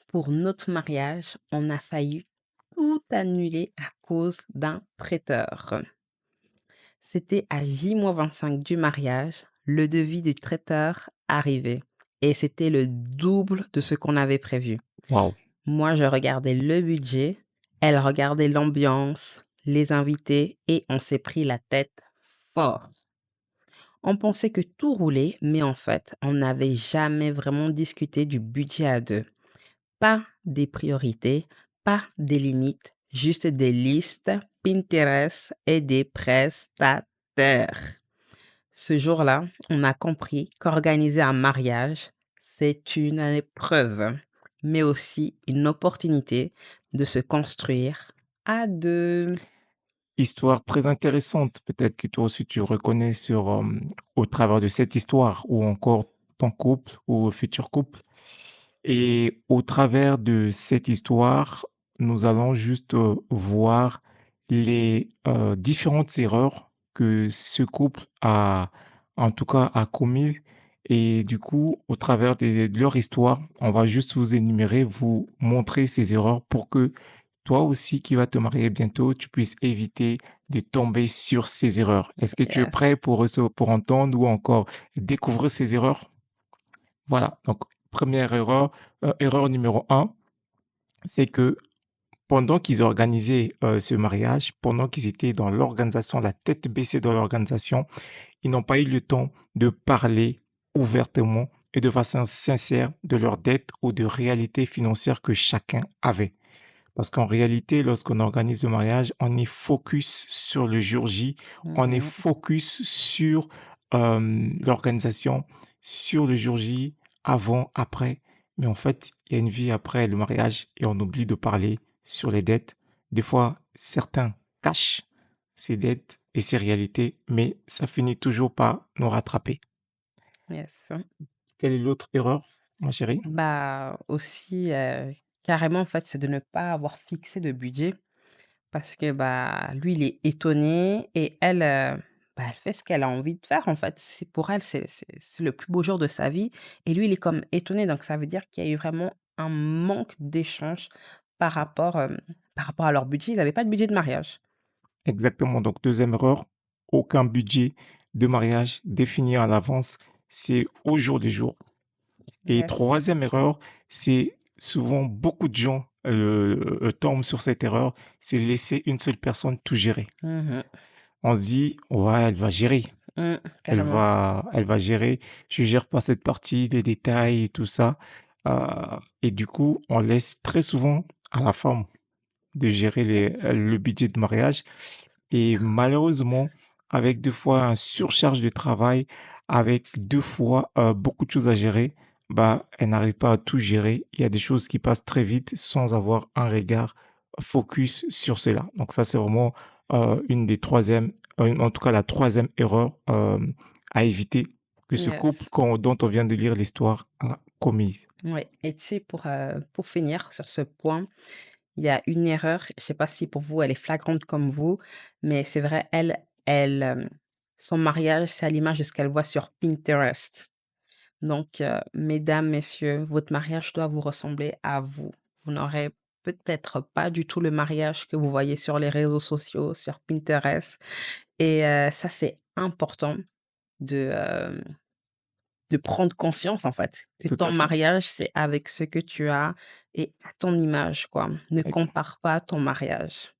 pour notre mariage, on a failli tout annuler à cause d'un traiteur. C'était à J-25 du mariage, le devis du traiteur arrivait et c'était le double de ce qu'on avait prévu. Waouh. Moi, je regardais le budget, elle regardait l'ambiance, les invités et on s'est pris la tête fort. On pensait que tout roulait, mais en fait, on n'avait jamais vraiment discuté du budget à deux. Pas des priorités, pas des limites, juste des listes Pinterest et des prestataires. Ce jour-là, on a compris qu'organiser un mariage, c'est une épreuve, mais aussi une opportunité de se construire à deux. Histoire très intéressante. Peut-être que toi aussi tu reconnais au travers de cette histoire ou encore ton couple ou futur couple. Et au travers de cette histoire, nous allons juste voir les différentes erreurs que ce couple en tout cas, a commises. Et du coup, au travers de leur histoire, on va juste vous énumérer, vous montrer ces erreurs pour que toi aussi qui vas te marier bientôt, tu puisses éviter de tomber sur ces erreurs. Est-ce que tu es Yes. prêt pour entendre ou encore découvrir ces erreurs? Voilà. Donc, première erreur, erreur numéro un, c'est que pendant qu'ils organisaient ce mariage, pendant qu'ils étaient dans l'organisation, la tête baissée dans l'organisation, ils n'ont pas eu le temps de parler ouvertement et de façon sincère de leurs dettes ou de réalités financières que chacun avait. Parce qu'en réalité, lorsqu'on organise le mariage, on est focus sur le jour J, on est Mhm. focus sur l'organisation, sur le jour J, avant, après. Mais en fait, il y a une vie après le mariage et on oublie de parler sur les dettes. Des fois, certains cachent ces dettes et ces réalités, mais ça finit toujours par nous rattraper. Yes. Quelle est l'autre erreur, ma chérie? Bah aussi, carrément, en fait, c'est de ne pas avoir fixé de budget parce que bah lui, il est étonné et elle, bah, elle fait ce qu'elle a envie de faire, en fait. C'est pour elle, c'est le plus beau jour de sa vie et lui, il est comme étonné. Donc ça veut dire qu'il y a eu vraiment un manque d'échange par rapport à leur budget. Ils n'avaient pas de budget de mariage. Exactement. Donc, deuxième erreur, aucun budget de mariage défini à l'avance. C'est au jour le jour. Et Yes. troisième erreur, c'est souvent beaucoup de gens tombent sur cette erreur, c'est laisser une seule personne tout gérer. Mmh. On se dit, ouais, elle va gérer. Carrément. Elle va gérer. Je gère pas cette partie, des détails et tout ça. Et du coup, on laisse très souvent à la femme de gérer Yes. le budget de mariage. Et malheureusement, avec deux fois un surcharge de travail, avec deux fois beaucoup de choses à gérer, bah, elle n'arrive pas à tout gérer. Il y a des choses qui passent très vite sans avoir un regard focus sur cela. Donc ça, c'est vraiment une des troisièmes, en tout cas la troisième erreur à éviter que ce couple Yes. dont on vient de lire l'histoire a commise. Ouais et tu sais, pour finir sur ce point, il y a une erreur, je sais pas si pour vous elle est flagrante comme vous, mais c'est vrai, son mariage, c'est à l'image de ce qu'elle voit sur Pinterest. Donc, mesdames, messieurs, votre mariage doit vous ressembler à vous. Vous n'aurez peut-être pas du tout le mariage que vous voyez sur les réseaux sociaux, sur Pinterest et ça, c'est important de, de prendre conscience, en fait, que Tout ton à fait. mariage, c'est avec ce que tu as et à ton image, quoi. Ne compare pas ton mariage.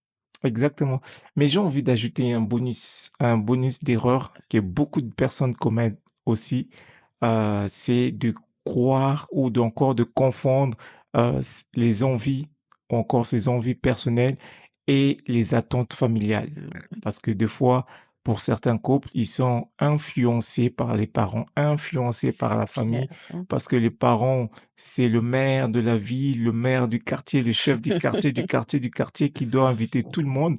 Exactement. Mais j'ai envie d'ajouter un bonus d'erreur que beaucoup de personnes commettent aussi, c'est de croire ou d'encore de confondre les envies, ou encore ses envies personnelles et les attentes familiales. Parce que des fois, pour certains couples, ils sont influencés par les parents, influencés par la famille, Yes. parce que les parents, c'est le maire de la ville, le maire du quartier, le chef du quartier, du quartier qui doit inviter tout le monde.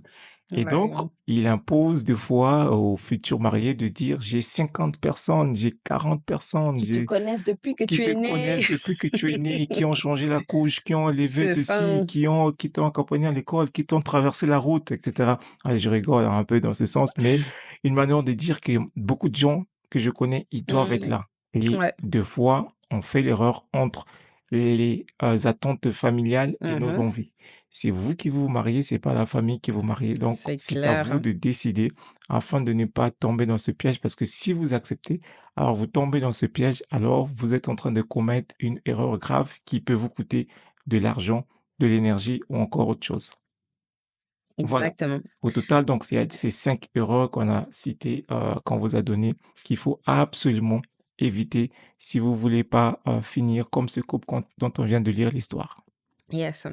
Et donc, Ouais. il impose des fois aux futurs mariés de dire, j'ai 50 personnes, j'ai 40 personnes, Qui te connaissent depuis que qui tu te es né. connaissent depuis que tu es né, qui ont changé la couche, qui ont élevé C'est ceci, ça. qui t'ont accompagné à l'école, qui t'ont traversé la route, etc. Allez, je rigole un peu dans ce sens, mais une manière de dire que beaucoup de gens que je connais, ils doivent être Mmh. là. Et Ouais. deux fois, on fait l'erreur entre les attentes familiales et nos Mmh. envies. C'est vous qui vous mariez, c'est pas la famille qui vous marie. Donc, C'est c'est à clair, vous hein. de décider afin de ne pas tomber dans ce piège parce que si vous acceptez, alors vous tombez dans ce piège, alors vous êtes en train de commettre une erreur grave qui peut vous coûter de l'argent, de l'énergie ou encore autre chose. Voilà. Exactement. Au total, donc, c'est ces 5 erreurs qu'on a citées, qu'on vous a données, qu'il faut absolument éviter si vous voulez pas, finir comme ce couple dont on vient de lire l'histoire. Yes.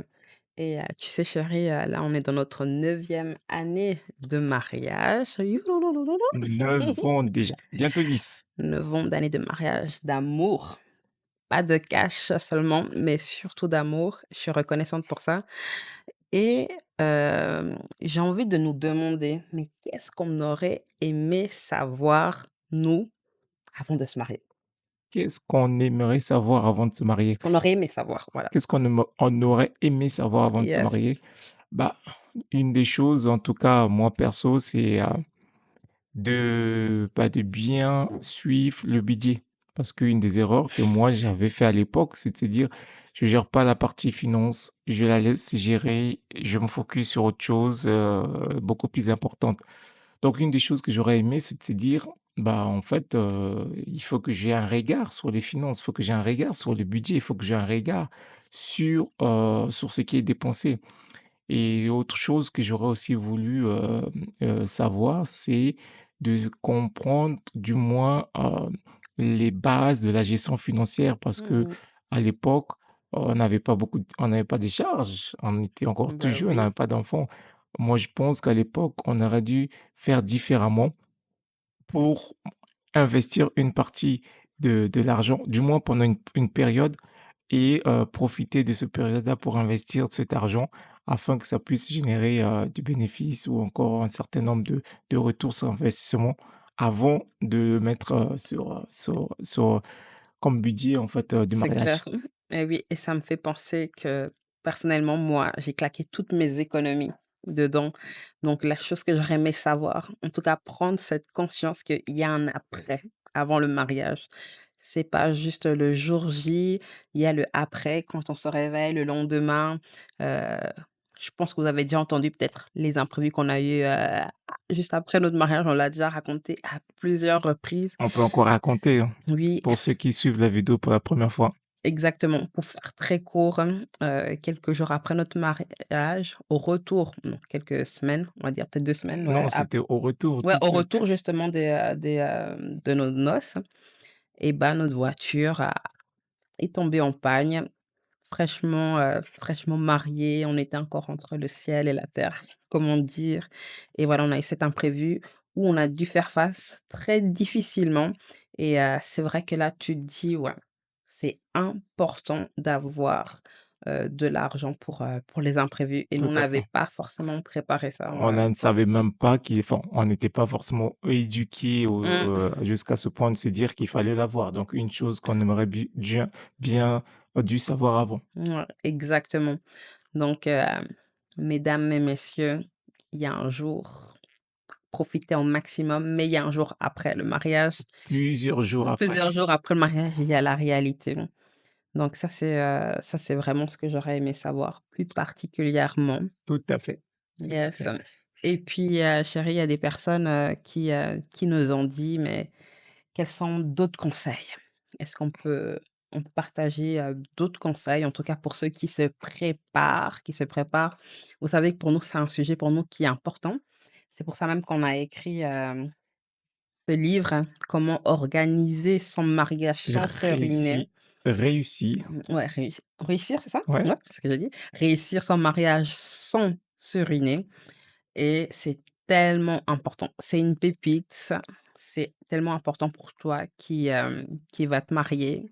Et tu sais chérie, là, on est dans notre 9e année de mariage. Youlouloulouloulou. 9 ans déjà, bientôt 10. 9 ans d'années de mariage, d'amour. Pas de cash seulement, mais surtout d'amour. Je suis reconnaissante pour ça et j'ai envie de nous demander, mais qu'est-ce qu'on aurait aimé savoir, nous, avant de se marier? Qu'est-ce qu'on aimerait savoir avant de se marier? Qu'est-ce qu'on aurait aimé savoir? Voilà. Qu'est-ce on aurait aimé savoir avant de se marier? Yes. Bah, une des choses, en tout cas, moi perso, c'est, de bien suivre le budget. Parce qu'une des erreurs que moi j'avais fait à l'époque, c'est de se dire: «Je gère pas la partie finance, je la laisse gérer, je me focus sur autre chose, beaucoup plus importante». Donc une des choses que j'aurais aimé, c'est de se dire: «Bah, en fait, il faut que j'ai un regard sur les finances, il faut que j'ai un regard sur le budget, il faut que j'ai un regard sur ce qui est dépensé». Et autre chose que j'aurais aussi voulu, savoir, c'est de comprendre du moins, les bases de la gestion financière parce que Mmh. à l'époque, on n'avait pas de charges, on était encore tout Bah jeunes, on oui, n'avait pas d'enfants. Moi, je pense qu'à l'époque, on aurait dû faire différemment pour investir une partie de l'argent, du moins pendant une période et profiter de cette période-là pour investir cet argent afin que ça puisse générer, du bénéfice ou encore un certain nombre de retours sur investissement avant de le mettre, sur comme budget en fait, du c'est mariage. clair. Et oui et ça me fait penser que, personnellement, moi, j'ai claqué toutes mes économies dedans. Donc la chose que j'aurais aimé savoir, en tout cas prendre cette conscience qu'il y a un après, avant le mariage. C'est pas juste le jour J, il y a le après quand on se réveille le lendemain. Heu, je pense que vous avez déjà entendu peut-être les imprévus qu'on a eus, juste après notre mariage, on l'a déjà raconté à plusieurs reprises. On peut encore raconter, hein, Oui. pour ceux qui suivent la vidéo pour la première fois. Exactement. Pour faire très court, quelques jours après notre mariage, au retour, non, quelques semaines, on va dire peut-être 2 semaines, ouais, Non, c'était au retour ouais, tout de au suite. retour justement de nos noces et ben, notre voiture est tombée en panne, fraîchement mariés, on était encore entre le ciel et la terre, comment dire et voilà, on a eu cet imprévu où on a dû faire face très difficilement et c'est vrai que là, tu te dis: «Ouais, c'est important d'avoir, de l'argent pour les imprévus» et nous, Tout on à n'avait fait. pas forcément préparé ça, On ne savait même pas on n'était pas forcément éduqués Mmh, jusqu'à ce point de se dire qu'il fallait l'avoir. Donc une chose qu'on aimerait bien dû savoir avant. ouais, exactement. Donc mesdames et messieurs, il y a un jour, profitez au maximum, mais il y a un jour après le mariage. Plusieurs jours après. Plusieurs jours après le mariage, il y a la réalité. Donc ça, c'est vraiment ce que j'aurais aimé savoir plus particulièrement. Tout à fait, tout à Yes fait. et puis, chérie, il y a des personnes, qui nous ont dit: «Mais quels sont d'autres conseils?» Est-ce on peut partager, d'autres conseils, en tout cas pour ceux qui se préparent? Vous savez que pour nous, c'est un sujet pour nous qui est important. C'est pour ça même qu'on a écrit, ce livre, hein, «Comment organiser son mariage sans se ruiner». Réussi, réussi, Ouais, réussir, c'est ça? ouais, Ouais, c'est ce que j'ai dit. Réussir son mariage sans se ruiner et c'est tellement important. C'est une pépite, ça. C'est tellement important pour toi qui va te marier,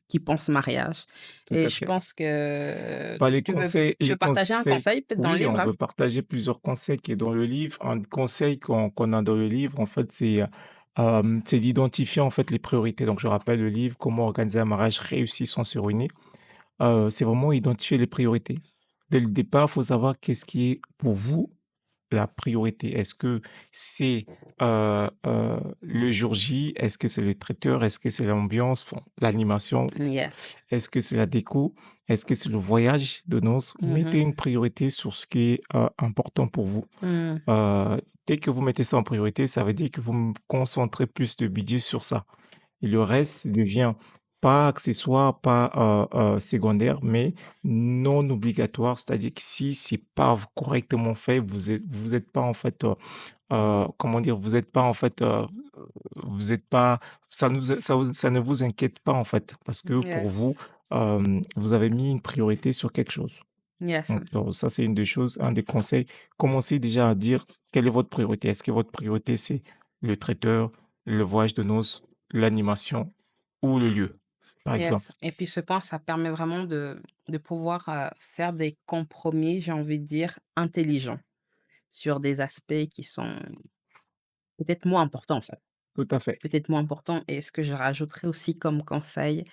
qui pense mariage tout et à je fait. pense que Bah, tu les veux partager un conseils, conseil peut-être dans le oui, livre, on hein? peut partager plusieurs conseils qui est dans le livre. Un conseil qu'on a dans le livre, en fait, c'est d'identifier, en fait, les priorités. Donc je rappelle le livre «Comment organiser un mariage réussi sans se ruiner». C'est vraiment identifier les priorités. Dès le départ, il faut savoir qu'est-ce qui est pour vous la priorité? Est-ce que c'est, le jour J? Est-ce que c'est le traiteur? Est-ce que c'est l'ambiance, enfin, l'animation? Yes. Est-ce que c'est la déco? Est-ce que c'est le voyage de noces? Mhm. Mettez une priorité sur ce qui est, important pour vous. Mm. Dès que vous mettez ça en priorité, ça veut dire que vous concentrez plus de budget sur ça et le reste devient pas accessoire, pas, secondaire, mais non obligatoire. C'est-à-dire que si c'est pas correctement fait, vous êtes pas en fait, comment dire? Vous êtes pas en fait, vous êtes pas ça ne vous inquiète pas en fait, parce que pour Yes. vous, vous avez mis une priorité sur quelque chose. Yes. Donc ça, c'est une des choses, un des conseils. Commencez déjà à dire quelle est votre priorité. Est-ce que votre priorité, c'est le traiteur, le voyage de noces, l'animation ou le lieu, par Yes. exemple? Et puis ce point, ça permet vraiment de pouvoir faire des compromis, j'ai envie de dire, intelligents sur des aspects qui sont peut-être moins importants en fait. Tout à fait. Peut-être moins importants. Et ce que je rajouterais aussi comme conseil,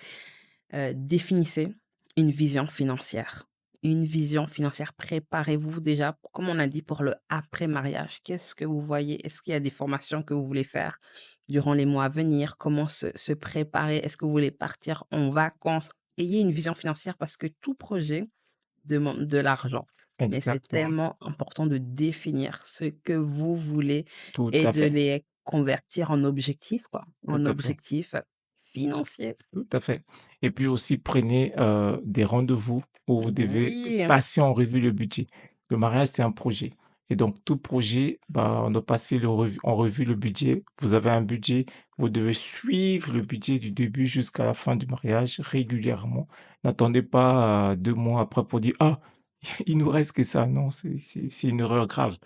définissez une vision financière. Une vision financière. Préparez-vous déjà, comme on a dit, pour le après-mariage. Qu'est-ce que vous voyez? Est-ce qu'il y a des formations que vous voulez faire durant les mois à venir? Comment se préparer? Est-ce que vous voulez partir en vacances? Ayez une vision financière parce que tout projet demande de l'argent. Mais c'est Exactement. tellement important de définir ce que vous voulez Tout et à de fait. les convertir en objectifs, quoi, Tout en à fait. objectifs financiers. Tout à fait et puis aussi prenez, des rendez-vous où vous devez Oui, passer en revue le budget. Le mariage, c'est un projet et donc tout projet, bah, on doit passer en revue le budget. Vous avez un budget, vous devez suivre le budget du début jusqu'à la fin du mariage régulièrement. N'attendez pas, 2 mois après pour dire: «Ah, il nous reste que ça». Non, c'est une erreur grave.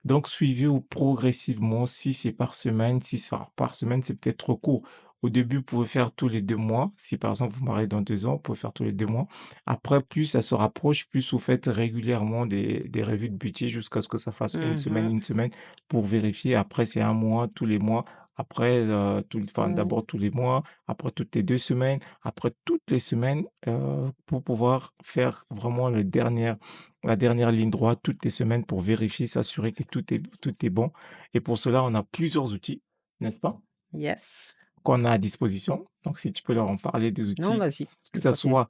Donc suivez-vous progressivement. Si c'est par semaine, si c'est par semaine, c'est peut-être trop court. Au début, vous pouvez faire tous les 2 mois. Si par exemple vous vous mariez dans 2 ans, vous pouvez faire tous les 2 mois. Après, plus ça se rapproche, plus vous faites régulièrement des revues de budget jusqu'à ce que ça fasse mmh une semaine pour vérifier. Après, c'est un mois, tous les mois. Après, enfin, mh, d'abord tous les mois, après toutes les 2 semaines, après toutes les semaines, pour pouvoir faire vraiment la dernière ligne droite toutes les semaines pour vérifier, s'assurer que tout est bon et pour cela, on a plusieurs outils, n'est-ce pas? yes. Qu'on a à disposition. Donc, si tu peux leur en parler des Non, outils, vas-y, tu que peux ça continuer. soit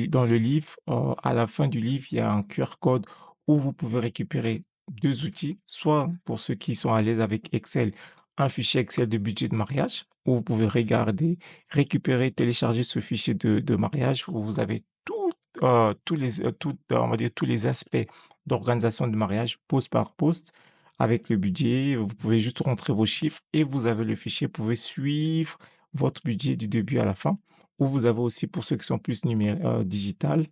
dans le livre, à la fin du livre, il y a un QR code où vous pouvez récupérer 2 outils, soit pour ceux qui sont à l'aise avec Excel, un fichier Excel de budget de mariage, où vous pouvez regarder, récupérer, télécharger ce fichier de mariage où vous avez on va dire tous les aspects d'organisation de mariage, poste par poste, avec le budget. Vous pouvez juste rentrer vos chiffres et vous avez le fichier. Vous pouvez suivre votre budget du début à la fin. Ou vous avez aussi, pour ceux qui sont plus digital,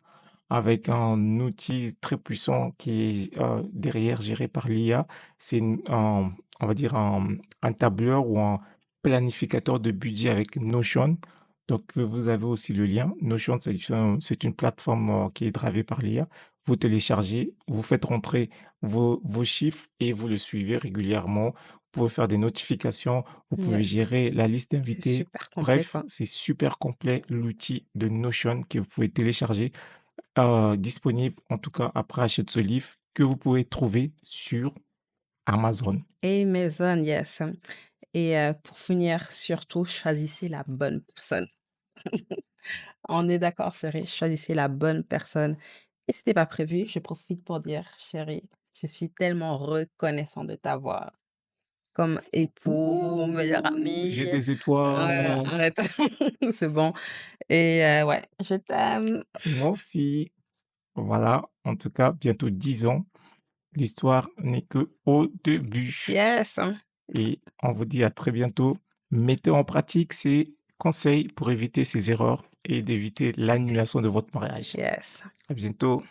avec un outil très puissant qui est derrière géré par l'IA. C'est on va dire un tableur ou un planificateur de budget avec Notion. Donc, vous avez aussi le lien. Notion, c'est une plateforme qui est drivée par l'IA. Vous téléchargez, vous faites rentrer vos chiffres et vous le suivez régulièrement. Vous pouvez faire des notifications, vous pouvez Yes, gérer la liste c'est d'invités. super complet, Bref, quoi. c'est super complet l'outil de Notion que vous pouvez télécharger, disponible en tout cas après achat de ce livre que vous pouvez trouver sur Amazon. Amazon, yes. Et pour finir, surtout, choisissez la bonne personne. On est d'accord, chérie, choisissez la bonne personne. Et c'était pas prévu, je profite pour dire, chérie, je suis tellement reconnaissant de t'avoir comme époux, meilleur Ouh, ami. j'ai des étoiles. Arrête, c'est bon. Et ouais, je t'aime. Moi aussi. Voilà, en tout cas, bientôt 10 ans. L'histoire n'est que au début Yes, et on vous dit à très bientôt. Mettez en pratique ces conseils pour éviter ces erreurs et d'éviter l'annulation de votre mariage. yes. À bientôt.